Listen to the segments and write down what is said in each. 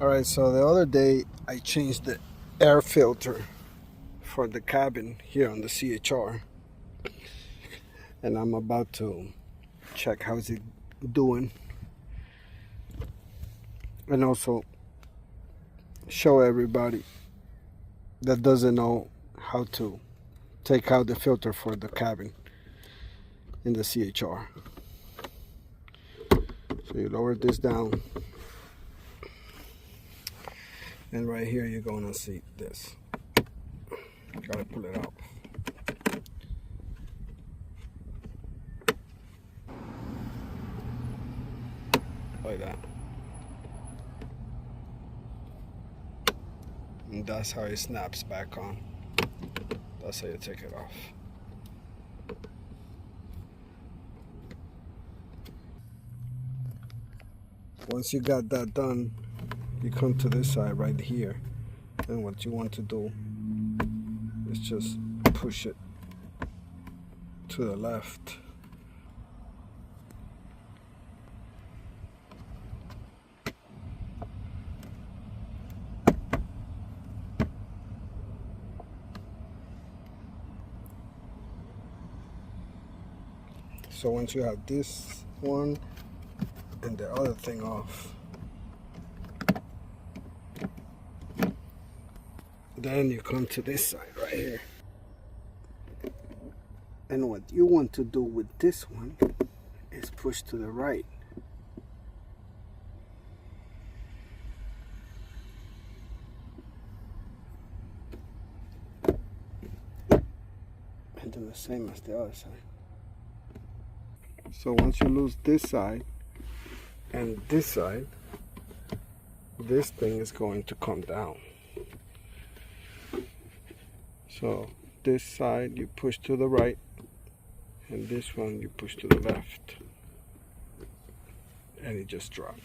Alright, so the other day I changed the air filter for the cabin here on the CHR, and I'm about to check how's it doing and also show everybody that doesn't know how to take out the filter for the cabin in the CHR. So you lower this down, and right here you're gonna see this. Gotta pull it out. Like that. And that's how it snaps back on. That's how you take it off. Once you got that done, you come to this side right here, and what you want to do is just push it to the left. So once you have this one and the other thing off, then you come to this side right here. And what you want to do with this one is push to the right. And do the same as the other side. So once you lose this side and this side, this thing is going to come down. So this side you push to the right, and this one you push to the left, and it just drops.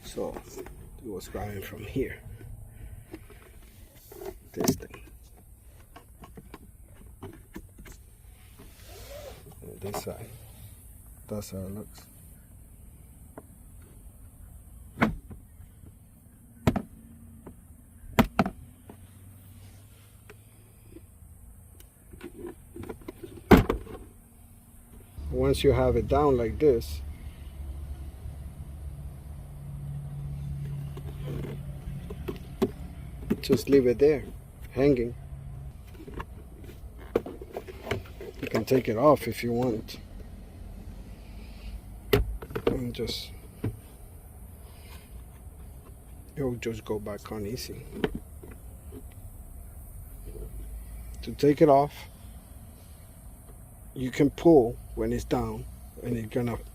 So it was going from here, this thing, and this side. That's how it looks. Once you have it down like this, just leave it there, hanging. You can take it off if you want. And just, it'll just go back on easy. To take it off, you can pull when it's down, and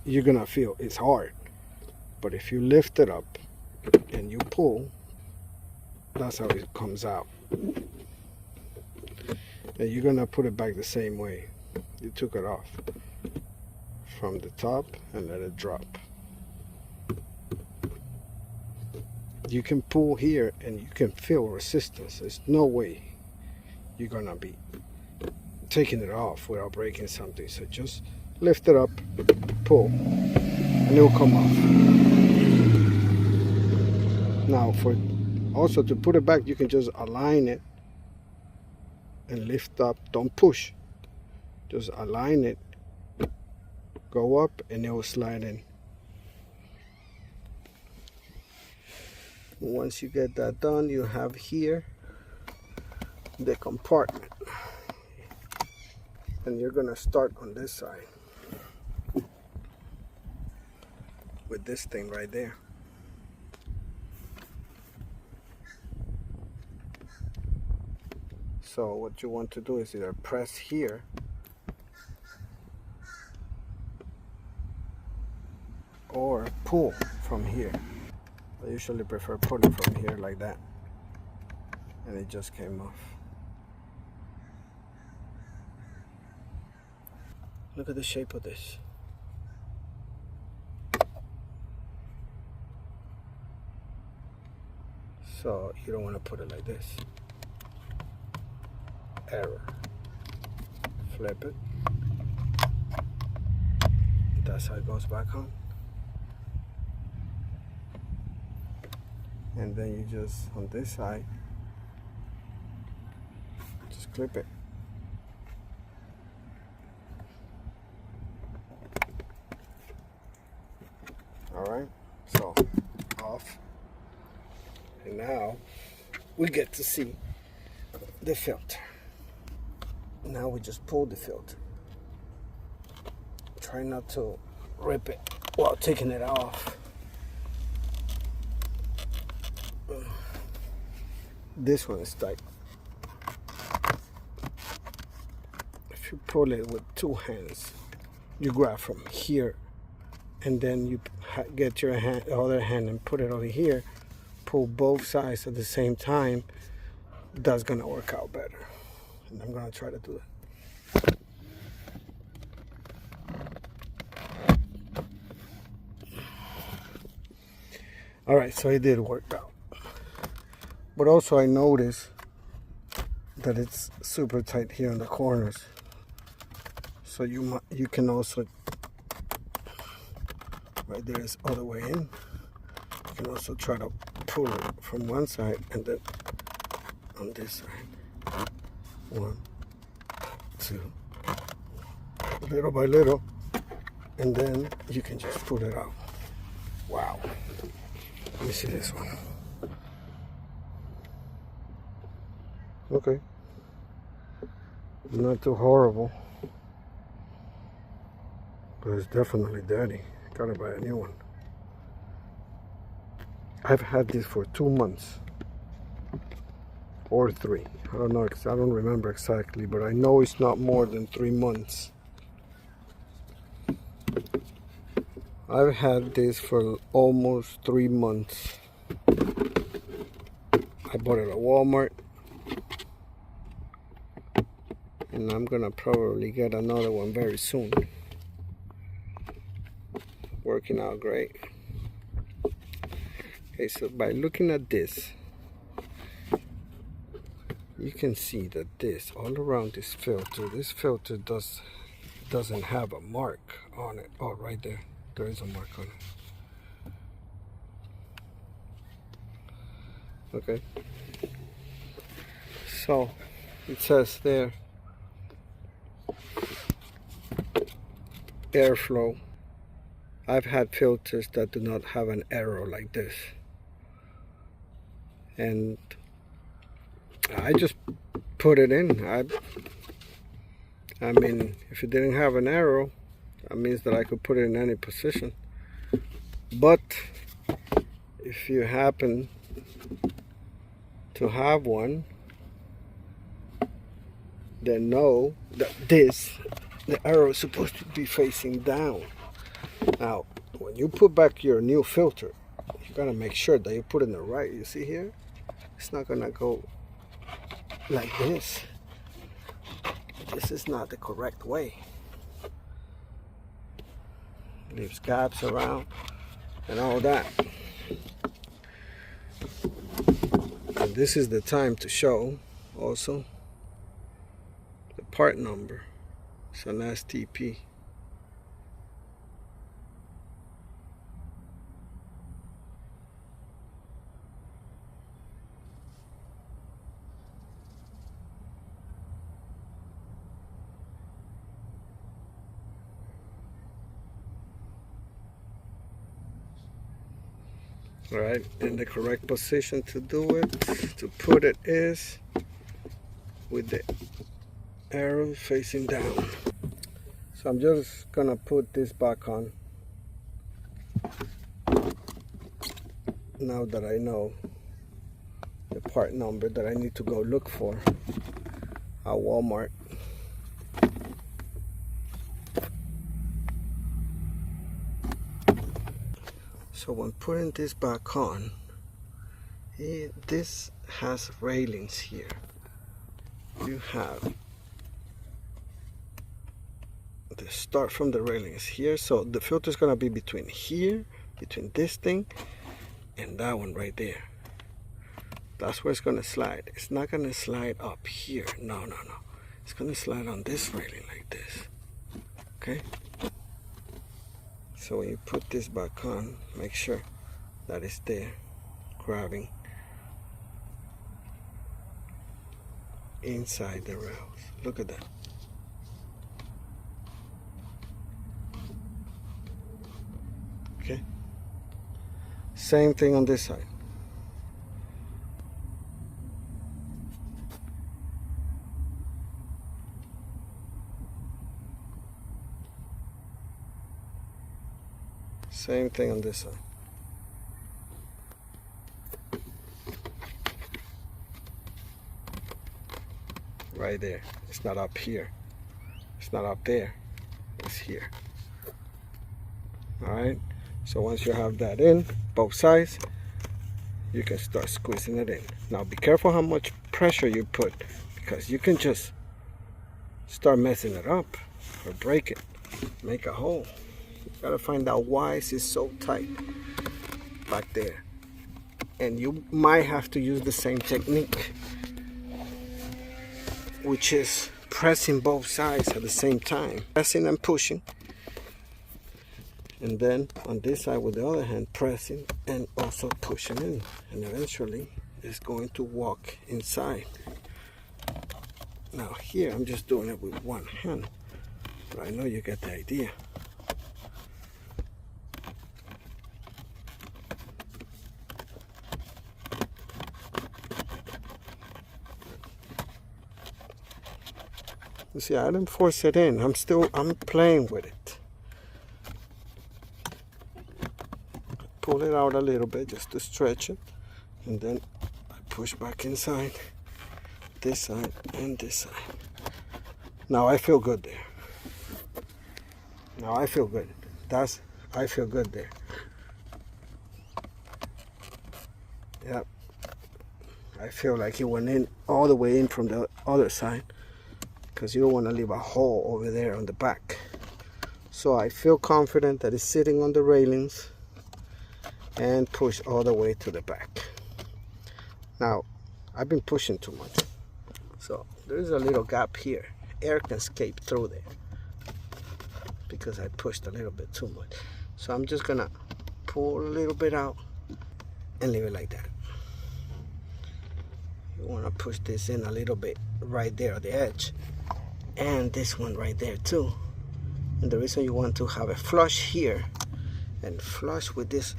you're gonna feel it's hard. But if you lift it up and you pull, that's how it comes out. And you're gonna put it back the same way you took it off, from the top, and let it drop. You can pull here and you can feel resistance. There's no way you're gonna be taking it off without breaking something. So just lift it up, pull, and it will come off. Now also to put it back, you can just align it and lift up. Don't push, just align it, go up, and it will slide in. Once you get that done, you have here the compartment, and you're gonna start on this side with this thing right there. So what you want to do is either press here or pull from here. I usually prefer pulling from here like that, and it just came off. Look at the shape of this. So you don't want to put it like this. Error. Flip it. That's how it goes back on. and then you just, on this side, just clip it. Alright, so off. And now we get to see the filter. Now we just pull the filter. Try not to rip it while taking it off. This one is tight. If you pull it with two hands, you grab from here, and then you get your other hand and put it over here. Pull both sides at the same time. That's gonna work out better. And I'm gonna try to do that. All right, so it did work out. But also I noticed that it's super tight here in the corners. So you can also, right there is all the way in. You can also try to pull it from one side and then on this side. 1, 2, little by little, and then you can just pull it out. Wow. Let me see this one. Okay. Not too horrible, but it's definitely dirty. Gotta buy a new one. I've had this for 2 months or 3. I don't know, I don't remember exactly, but I know it's not more than 3 months. I've had this for almost 3 months. I bought it at Walmart, and I'm gonna probably get another one very soon. Working out great. Okay, so by looking at this, you can see that this, all around this filter doesn't have a mark on it. Oh, right there. There is a mark on it. Okay. So, it says there, airflow. I've had filters that do not have an arrow like this. And I just put it in. I mean, if it didn't have an arrow, that means that I could put it in any position. But if you happen to have one, then know that the arrow is supposed to be facing down. Now, when you put back your new filter, you gotta make sure that you put it in the right. You see here? It's not gonna go like this. This is not the correct way. Leaves gaps around and all that. And this is the time to show also the part number. It's an STP. Right, and the correct position to do it, to put it, is with the arrow facing down. So I'm just gonna put this back on now that I know the part number that I need to go look for at Walmart. So when putting this back on, this has railings here. You have the start from the railings here, so the filter is going to be between here, between this thing and that one right there. That's where it's going to slide. It's not going to slide up here. No. It's going to slide on this railing like this. Okay? So when you put this back on, make sure that it's there. grabbing inside the rails. Look at that. Okay. Same thing on this side. Same thing on this side. Right there. It's not up here. It's not up there. It's here. Alright? So once you have that in, both sides, you can start squeezing it in. Now be careful how much pressure you put, because you can just start messing it up or break it. Make a hole. You gotta find out why it's so tight back there. And you might have to use the same technique, which is pressing both sides at the same time. Pressing and pushing. And then on this side with the other hand, pressing and also pushing in. And eventually it's going to walk inside. Now here I'm just doing it with one hand, but I know you get the idea. You see, I didn't force it in. I'm playing with it. Pull it out a little bit just to stretch it, and then I push back inside this side and this side. Now I feel good there. Now I feel good. I feel good there. Yep. I feel like it went in all the way in from the other side, because you don't want to leave a hole over there on the back. So I feel confident that it's sitting on the railings and push all the way to the back. Now I've been pushing too much, so there's a little gap here. Air can escape through there because I pushed a little bit too much. So I'm just gonna pull a little bit out and leave it like that. You want to push this in a little bit right there at the edge, and this one right there too. And the reason you want to have a flush here and flush with this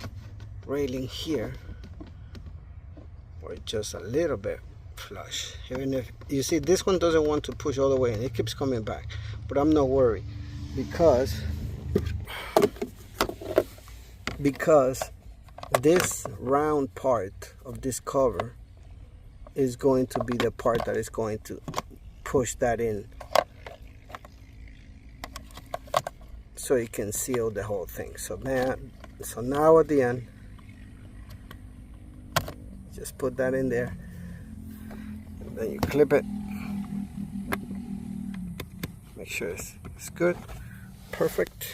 railing here, or just a little bit flush, even if you see this one doesn't want to push all the way and it keeps coming back, but I'm not worried because this round part of this cover is going to be the part that is going to push that in, so it can seal the whole thing. So now at the end, just put that in there, and then you clip it. Make sure it's good, perfect.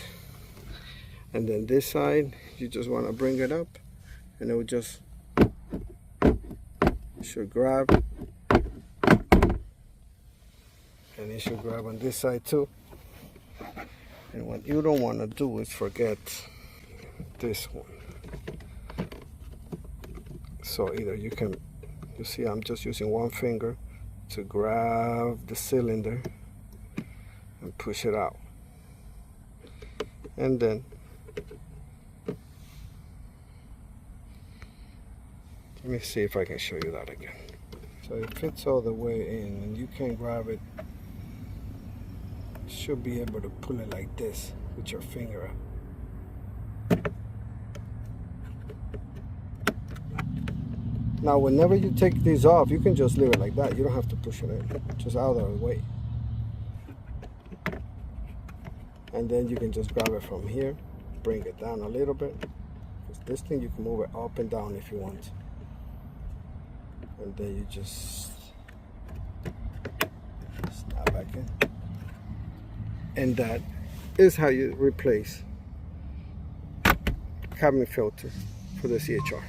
And then this side, you just want to bring it up, and it will just should grab, and it should grab on this side too. And what you don't want to do is forget this one. So either you see I'm just using one finger to grab the cylinder and push it out, and then let me see if I can show you that again. So it fits all the way in, and you can grab it. You should be able to pull it like this with your finger. Now whenever you take these off, you can just leave it like that. You don't have to push it in, just out of the way. And then you can just grab it from here, bring it down a little bit. Because this thing you can move it up and down if you want. And then you just snap back in. And that is how you replace cabin filter for the CHR.